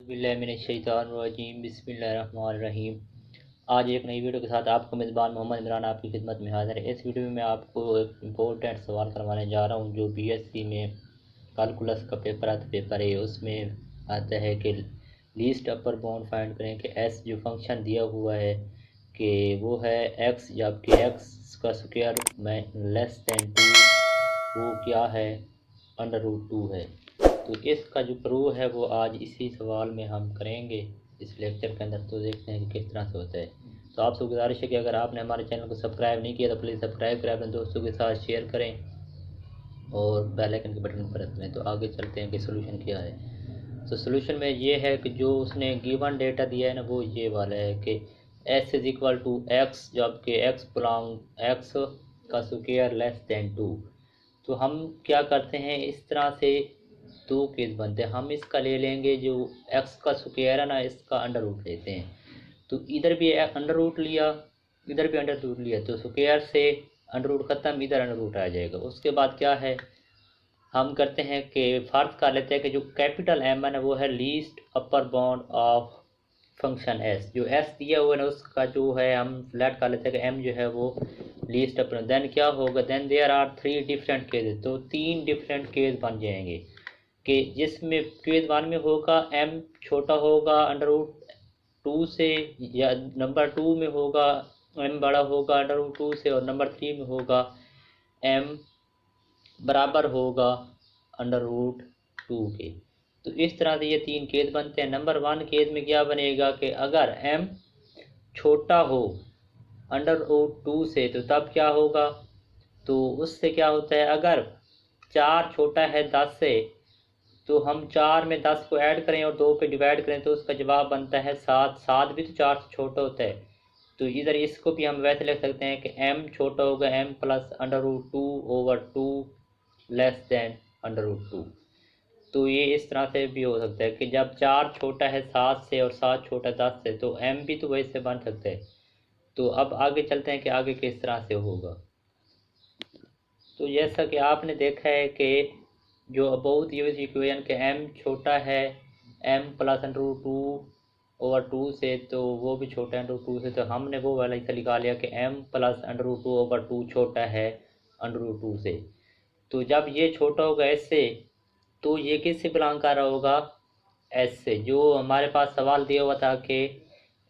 बिस्मिल्लाहिर्रहमानिर्रहीम बिस्मिल्लाहिर्रहमानिर्रहीम। आज एक नई वीडियो के साथ आपको मेज़बान मोहम्मद इमरान आपकी खिदमत में हाज़िर है। इस वीडियो में मैं आपको एक इम्पोर्टेंट सवाल करवाने जा रहा हूं जो बीएससी में कैलकुलस का पेपर आता पेपर है। उसमें आता है कि लीस्ट अपर बाउंड फाइंड करें कि एस जो फंक्शन दिया हुआ है कि वो है एक्स, जबकि एक्स का स्क्वायर में लेस दैन 2 वो क्या है, √2 है। तो इसका जो प्रूव है वो आज इसी सवाल में हम करेंगे इस लेक्चर के अंदर। तो देखते हैं कि किस तरह से होता है। तो आपसे गुजारिश है कि अगर आपने हमारे चैनल को सब्सक्राइब नहीं किया तो प्लीज़ सब्सक्राइब करें, अपने दोस्तों के साथ शेयर करें और बेल आइकन के बटन पर रखें। तो आगे चलते हैं कि सोल्यूशन क्या है। तो सोल्यूशन में ये है कि जो उसने गिवन डेटा दिया है ना वो ये वाला है कि s is equal to x, जबकि एक्स बिलोंग एक्स का स्क्वायर लेस दैन 2। तो हम क्या करते हैं, इस तरह से दो केस बनते हैं। हम इसका ले लेंगे जो एक्स का स्क्वायर है ना, इसका अंडर रूट लेते हैं। तो इधर भी अंडर रूट लिया, इधर भी अंडर रूट लिया, तो स्क्वायर से अंडर रूट खत्म, इधर अंडर रूट आ जाएगा। उसके बाद क्या है, हम करते हैं कि फर्ज कर लेते हैं कि जो कैपिटल एम है ना वो है least upper bound of function S. जो एस दिया हुआ है ना उसका जो है हम लेट कर लेते हैं कि एम जो है वो लीस्ट अपर। देन क्या होगा, then there are 3 different cases. तो 3 डिफरेंट केस बन जाएंगे कि जिसमें केस 1 में होगा एम छोटा होगा √2 से, या नंबर 2 में होगा एम बड़ा होगा √2 से, और नंबर 3 में होगा एम बराबर होगा √2 के। तो इस तरह से ये 3 केस बनते हैं। नंबर 1 केस में क्या बनेगा कि अगर m छोटा हो √2 से तो तब क्या होगा, तो उससे क्या होता है, अगर 4 छोटा है 10 से तो हम 4 में 10 को ऐड करें और 2 पे डिवाइड करें तो उसका जवाब बनता है 7। 7 भी तो 4 से छोटा होता है। तो इधर इसको भी हम वैसे लिख सकते हैं कि m छोटा होगा m प्लस √2/2 लेस दैन √2। तो ये इस तरह से भी हो सकता है कि जब 4 छोटा है 7 से और 7 छोटा 10 से तो m भी तो वैसे बन सकता है। तो अब आगे चलते हैं कि आगे किस तरह से होगा। तो जैसा कि आपने देखा है कि जो अबाउट यूज इक्वेशन के m छोटा है m प्लस √2/2 से, तो वो भी छोटा है √2 से, तो हमने वो वाला इसे लिखा लिया कि m प्लस √2/2 छोटा है √2 से। तो जब ये छोटा होगा एस से तो ये किससे बिलोंग कर रहा होगा, एस से। जो हमारे पास सवाल दिया हुआ था कि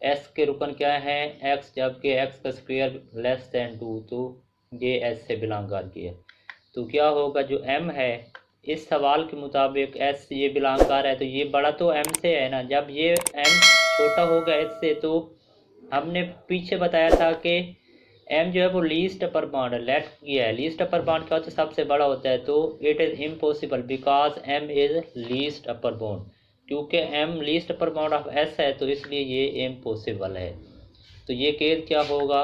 एस के रुकन क्या है एक्स, जबकि एक्स का स्क्वायर लेस दैन 2, तो ये एस से बिलोंग कर गया। तो क्या होगा, जो एम है इस सवाल के मुताबिक एस ये बिलोंग कर रहा है तो ये बड़ा तो एम से है ना। जब ये एम छोटा होगा एस से तो हमने पीछे बताया था कि एम जो है वो लीस्ट अपर बाउंड है, लेट किया है। लीस्ट अपर बाउंड क्या होता है, सबसे बड़ा होता है। तो it is impossible because M is least upper bound. क्योंकि M least upper bound of S है तो इसलिए ये इम्पॉसिबल है। तो ये केस क्या होगा,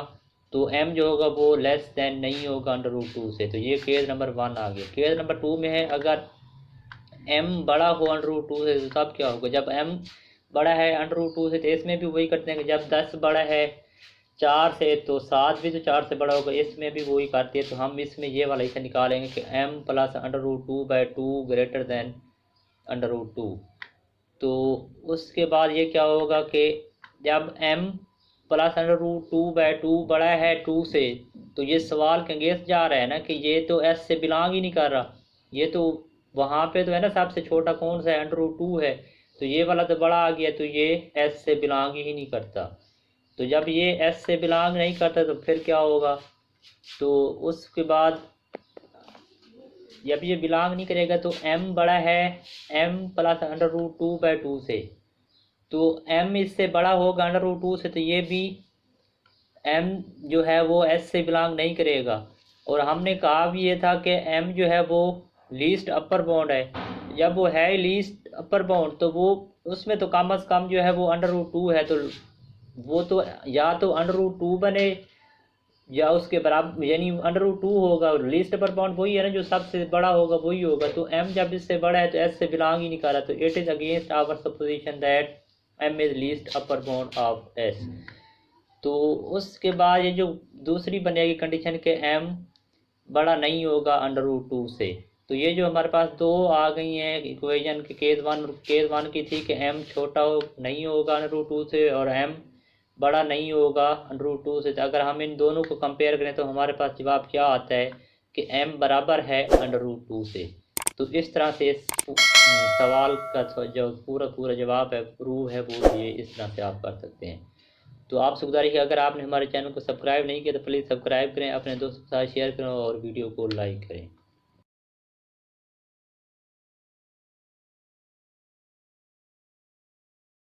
तो m जो होगा वो लेस दैन नहीं होगा √2 से। तो ये केस नंबर 1 आ गया। केस नंबर 2 में है अगर m बड़ा हो √2 से तो तब क्या होगा, जब m बड़ा है √2 से तो इसमें भी वही करते हैं कि जब 10 बड़ा है 4 से तो 7 भी तो 4 से बड़ा होगा, इसमें भी वही करती है। तो हम इसमें ये वाला इसे निकालेंगे कि m प्लस √2/2 ग्रेटर दैन √2। तो उसके बाद ये क्या होगा कि जब m प्लस √2/2 बड़ा है 2 से, तो ये सवाल के अगेंस्ट जा रहा है ना कि ये तो s से बिलोंग ही नहीं कर रहा। ये तो वहाँ पे तो है ना सबसे छोटा कौन सा है, √2 है। तो ये वाला तो बड़ा आ गया, तो ये s से बिलोंग ही नहीं करता। तो जब ये s से बिलोंग नहीं करता तो फिर क्या होगा, तो उसके बाद जब ये बिलोंग नहीं करेगा तो m बड़ा है m प्लस √2/2 से, तो m इससे बड़ा होगा √2 से, तो ये भी m जो है वो s से बिलोंग नहीं करेगा। और हमने कहा भी ये था कि m जो है वो लीस्ट अपर बाउंड है। जब वो है लीस्ट अपर बाउंड तो वो उसमें तो कम अज़ कम जो है वो √2 है, तो वो तो या तो √2 बने या उसके बराबर, यानी √2 होगा। और लीस्ट अपर बाउंड वही है ना, जो सबसे बड़ा होगा वही होगा। तो m जब इससे बड़ा है तो s से बिलोंग ही नहीं कर रहा। तो it is against our supposition that m is least upper bound of s। तो उसके बाद ये जो दूसरी बनेगी कंडीशन के m बड़ा नहीं होगा √2 से, तो ये जो हमारे पास दो आ गई हैं इक्वेशन की, केस वन की थी कि m छोटा नहीं होगा √2 से और m बड़ा नहीं होगा √2 से। तो अगर हम इन दोनों को कंपेयर करें तो हमारे पास जवाब क्या आता है कि m बराबर है √2 से। तो इस तरह से इस सवाल का जो पूरा जवाब है प्रूव है वो ये इस तरह से आप कर सकते हैं। तो आपसे गुजारिश है अगर आपने हमारे चैनल को सब्सक्राइब नहीं किया तो प्लीज़ सब्सक्राइब करें, अपने दोस्तों के साथ शेयर करें और वीडियो को लाइक करें।